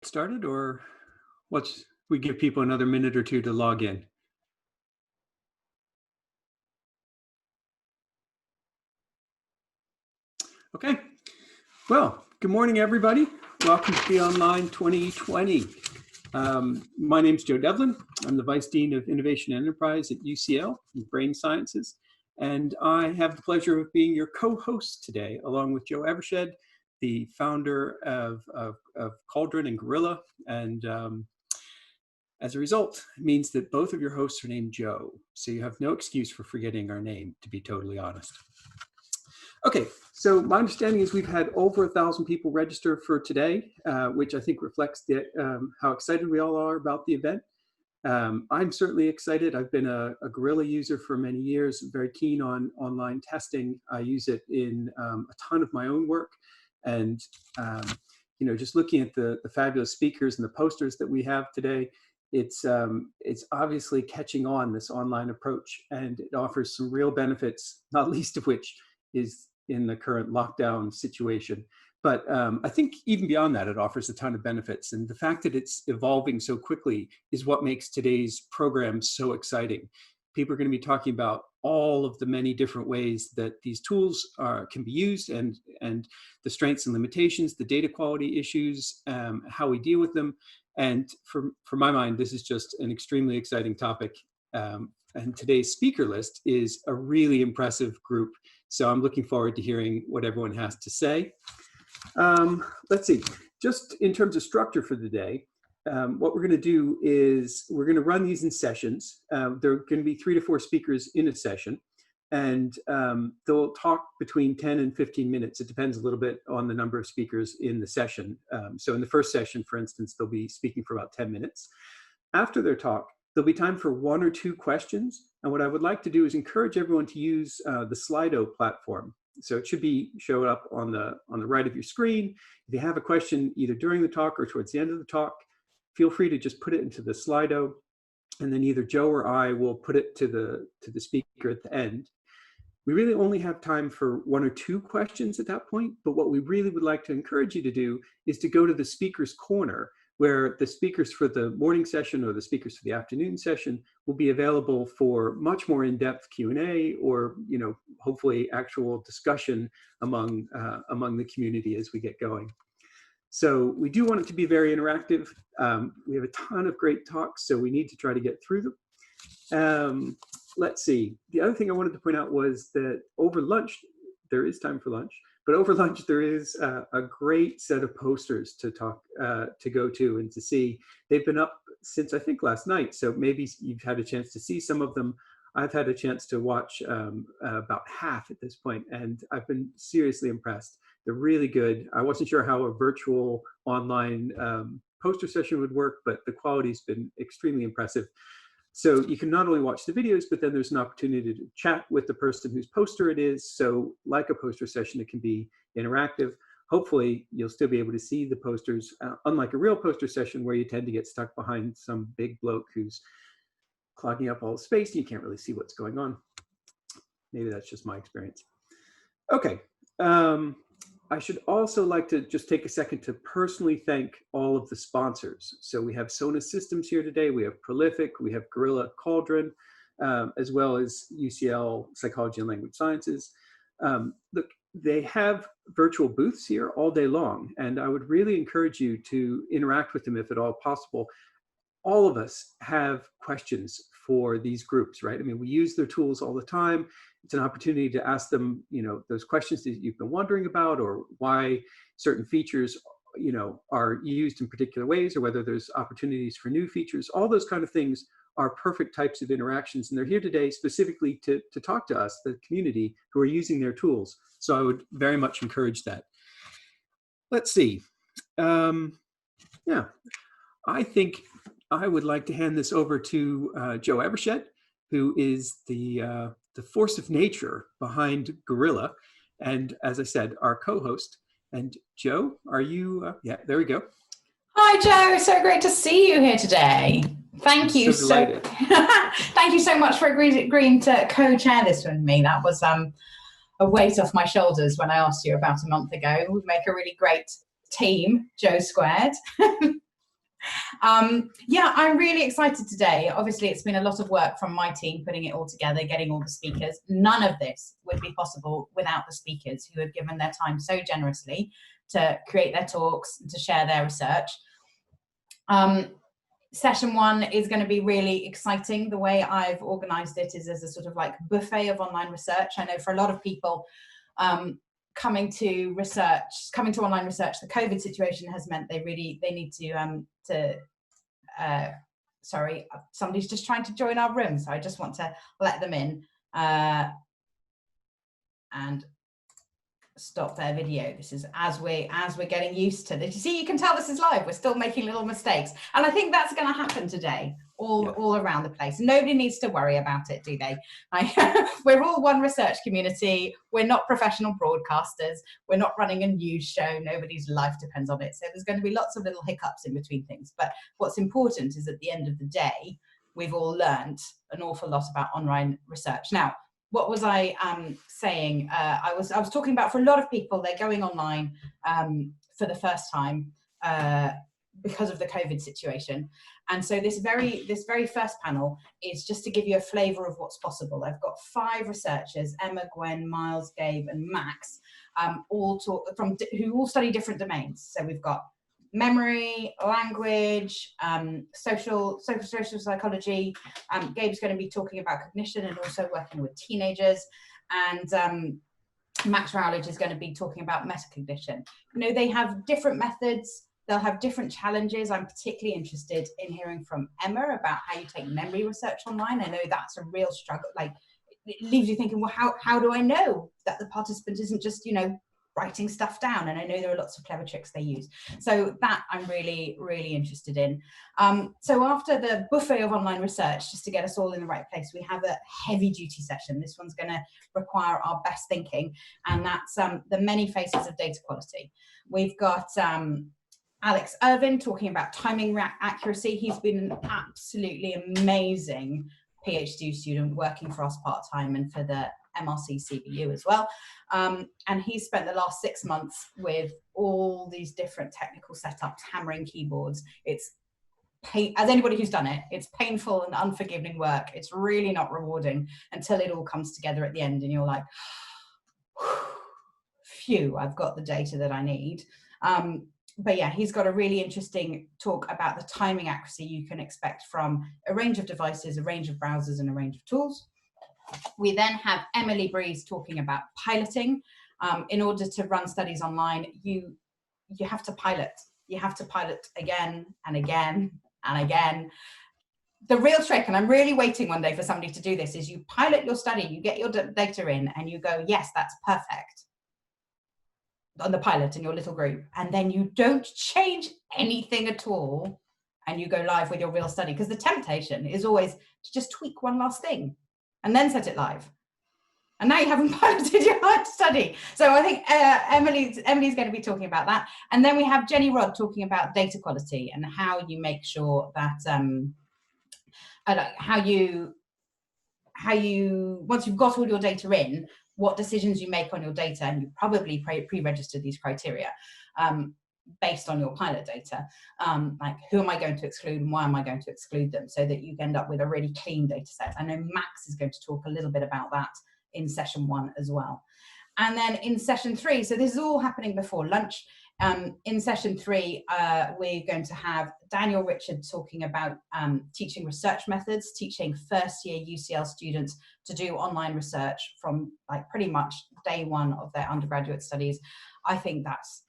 Started, or let's we give people another minute or two to log in. Okay, well, good morning, everybody. Welcome to BeOnline2020. My name is Joe Devlin. I'm the Vice Dean of Innovation and Enterprise at UCL in Brain Sciences, and I have the pleasure of being your co-host today, along with Joe Evershed, the founder of Cauldron and Gorilla, and as a result, it means that both of your hosts are named Joe, so you have no excuse for forgetting our name, to be totally honest. Okay, so my understanding is we've had over 1,000 people register for today, which I think reflects how excited we all are about the event. I'm certainly excited. I've been a Gorilla user for many years, very keen on online testing. I use it in a ton of my own work, and just looking at the fabulous speakers and the posters that we have today, it's obviously catching on, this online approach, and it offers some real benefits, not least of which is in the current lockdown situation. But I think even beyond that, it offers a ton of benefits. And the fact that it's evolving so quickly is what makes today's program so exciting. People are going to be talking about all of the many different ways that these tools can be used, and the strengths and limitations, the data quality issues, how we deal with them. And for my mind, this is just an extremely exciting topic. And today's speaker list is a really impressive group. So I'm looking forward to hearing what everyone has to say. Let's see, just in terms of structure for the day, what we're going to do is we're going to run these in sessions. There are going to be 3 to 4 speakers in a session, and they'll talk between 10 and 15 minutes. It depends a little bit on the number of speakers in the session. So in the first session, for instance, they'll be speaking for about 10 minutes. After their talk, there'll be time for 1 or 2 questions. And what I would like to do is encourage everyone to use the Slido platform. So it should be show up on the right of your screen. If you have a question either during the talk or towards the end of the talk, feel free to just put it into the Slido, and then either Joe or I will put it to the speaker at the end. We really only have time for 1 or 2 questions at that point, but what we really would like to encourage you to do is to go to the speaker's corner, where the speakers for the morning session or the speakers for the afternoon session will be available for much more in-depth Q&A, or hopefully actual discussion among the community as we get going. So we do want it to be very interactive. We have a ton of great talks, so we need to try to get through them. Let's see. The other thing I wanted to point out was that over lunch, there is time for lunch, but over lunch there is a great set of posters to go to and to see. They've been up since I think last night, so maybe you've had a chance to see some of them. I've had a chance to watch about half at this point, and I've been seriously impressed. They're really good. I wasn't sure how a virtual online poster session would work, but the quality's been extremely impressive. So you can not only watch the videos, but then there's an opportunity to chat with the person whose poster it is. So like a poster session, it can be interactive. Hopefully you'll still be able to see the posters, unlike a real poster session where you tend to get stuck behind some big bloke who's clogging up all the space and you can't really see what's going on. Maybe that's just my experience. Okay. I should also like to just take a second to personally thank all of the sponsors. So we have Sonus Systems here today, we have Prolific, we have Gorilla, Cauldron, as well as UCL Psychology and Language Sciences. Look, they have virtual booths here all day long, and I would really encourage you to interact with them if at all possible. All of us have questions for these groups, right? I mean, we use their tools all the time. It's an opportunity to ask them, those questions that you've been wondering about, or why certain features, are used in particular ways, or whether there's opportunities for new features. All those kind of things are perfect types of interactions, and they're here today specifically to talk to us, the community, who are using their tools. So I would very much encourage that. Let's see. Yeah, I think I would like to hand this over to Joe Evershed, who is the force of nature behind Gorilla, and as I said, our co-host. And Joe, are you? Yeah, there we go. Hi, Joe. So great to see you here today. Thank you so. Thank you so much for agreeing to co-chair this with me. That was a weight off my shoulders when I asked you about a month ago. We make a really great team, Joe squared. Yeah, I'm really excited today. Obviously, it's been a lot of work from my team putting it all together, getting all the speakers. None of this would be possible without the speakers who have given their time so generously to create their talks and to share their research. Session 1 is going to be really exciting. The way I've organized it is as a sort of like buffet of online research. I know for a lot of people, coming to online research, the COVID situation has meant they need to sorry, somebody's just trying to join our room, so I just want to let them in and stop their video. This is as we're getting used to this. You see, you can tell this is live. We're still making little mistakes, and I think that's going to happen today all around the place. Nobody needs to worry about it, do they? We're all one research community. We're not professional broadcasters. We're not running a news show. Nobody's life depends on it. So there's going to be lots of little hiccups in between things. But what's important is at the end of the day, we've all learned an awful lot about online research. Now, what was I saying? I was talking about, for a lot of people, they're going online for the first time because of the COVID situation. And so this very first panel is just to give you a flavor of what's possible. I've got 5 researchers, Emma, Gwen, Miles, Gabe, and Max, who all study different domains. So we've got memory, language, social psychology. Gabe's going to be talking about cognition and also working with teenagers. And Max Rowledge is going to be talking about metacognition. You know, they have different methods. They'll have different challenges. I'm particularly interested in hearing from Emma about how you take memory research online. I know that's a real struggle. Like, it leaves you thinking, well, how do I know that the participant isn't just, you know, writing stuff down? And I know there are lots of clever tricks they use. So that I'm really, really interested in. So after the buffet of online research, just to get us all in the right place, we have a heavy duty session. This one's going to require our best thinking, and that's the many faces of data quality. We've got Alex Irvin talking about timing accuracy. He's been an absolutely amazing PhD student working for us part-time and for the MRC CBU as well. And he's spent the last 6 months with all these different technical setups, hammering keyboards. It's as anybody who's done it, it's painful and unforgiving work. It's really not rewarding until it all comes together at the end and you're like, phew, I've got the data that I need. But yeah, he's got a really interesting talk about the timing accuracy you can expect from a range of devices, a range of browsers, and a range of tools. We then have Emily Breeze talking about piloting. In order to run studies online, you have to pilot. You have to pilot again and again and again. The real trick, and I'm really waiting one day for somebody to do this, is you pilot your study, you get your data in, and you go, yes, that's perfect, on the pilot in your little group, and then you don't change anything at all, and you go live with your real study, because the temptation is always to just tweak one last thing and then set it live, and now you haven't piloted your live study. So I think Emily's going to be talking about that, and then we have Jenny Rodd talking about data quality and how you make sure that how you once you've got all your data in, what decisions you make on your data, and you probably pre-registered these criteria based on your pilot data, like who am I going to exclude and why am I going to exclude them, so that you end up with a really clean data set. I know Max is going to talk a little bit about that in session 1 as well. And then in session 3, so this is all happening before lunch. In session 3, we're going to have Daniel Richard talking about teaching research methods, teaching first-year UCL students to do online research from like pretty much day 1 of their undergraduate studies. I think that's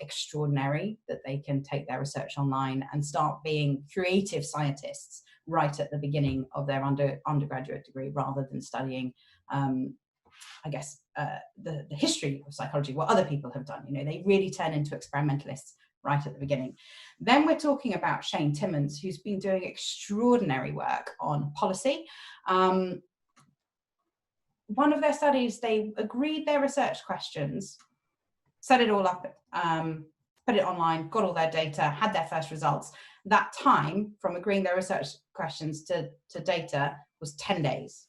extraordinary that they can take their research online and start being creative scientists right at the beginning of their undergraduate degree, rather than studying I guess, the history of psychology, what other people have done. You know, they really turn into experimentalists right at the beginning. Then we're talking about Shane Timmons, who's been doing extraordinary work on policy. One of their studies, they agreed their research questions, set it all up, put it online, got all their data, had their first results. That time from agreeing their research questions to data was 10 days.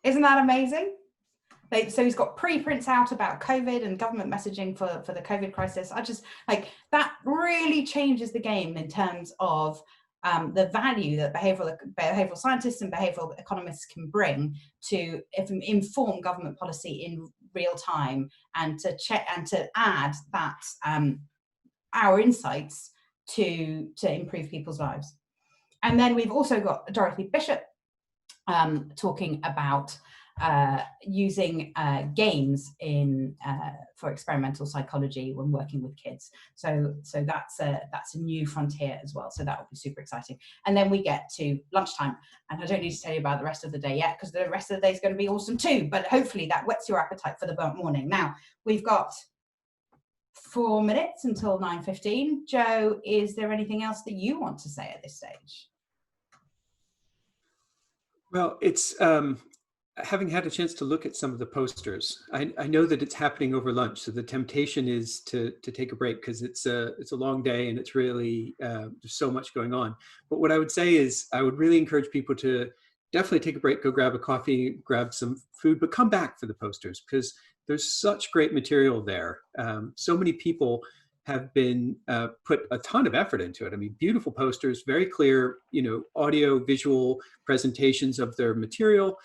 Isn't that amazing? So he's got preprints out about COVID and government messaging for the COVID crisis. I just like that really changes the game in terms of the value that behavioral scientists and behavioral economists can bring to inform government policy in real time, and to check and to add that our insights to improve people's lives. And then we've also got Dorothy Bishop talking about using games for experimental psychology when working with kids. So that's a new frontier as well. So that will be super exciting. And then we get to lunchtime, and I don't need to tell you about the rest of the day yet, because the rest of the day is going to be awesome too. But hopefully that whets your appetite for the morning. Now we've got 4 minutes until 9:15. Joe, is there anything else that you want to say at this stage? Well, it's having had a chance to look at some of the posters. I know that it's happening over lunch, so the temptation is to take a break, because it's a long day and it's really there's so much going on. But what I would say is I would really encourage people to definitely take a break, go grab a coffee, grab some food, but come back for the posters, because there's such great material there. So many people have been put a ton of effort into it. I mean, beautiful posters, very clear, audio, visual presentations of their material.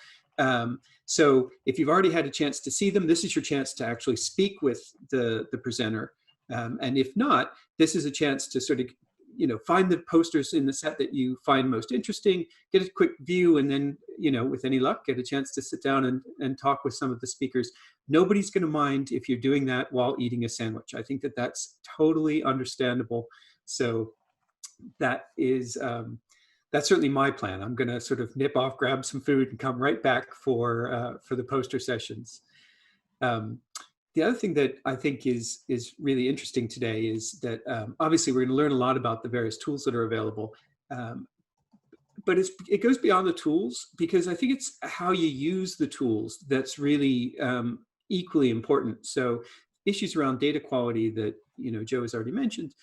So if you've already had a chance to see them, this is your chance to actually speak with the presenter. And if not, this is a chance to sort of, find the posters in the set that you find most interesting, get a quick view, and then, with any luck, get a chance to sit down and talk with some of the speakers. Nobody's going to mind if you're doing that while eating a sandwich. I think that that's totally understandable. So that is, that's certainly my plan. I'm going to sort of nip off, grab some food, and come right back for the poster sessions. The other thing that I think is really interesting today is that obviously we're going to learn a lot about the various tools that are available, but it goes beyond the tools, because I think it's how you use the tools that's really equally important. So issues around data quality that Joe has already mentioned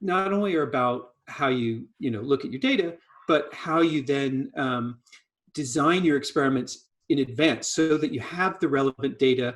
not only are about how you look at your data, but how you then design your experiments in advance so that you have the relevant data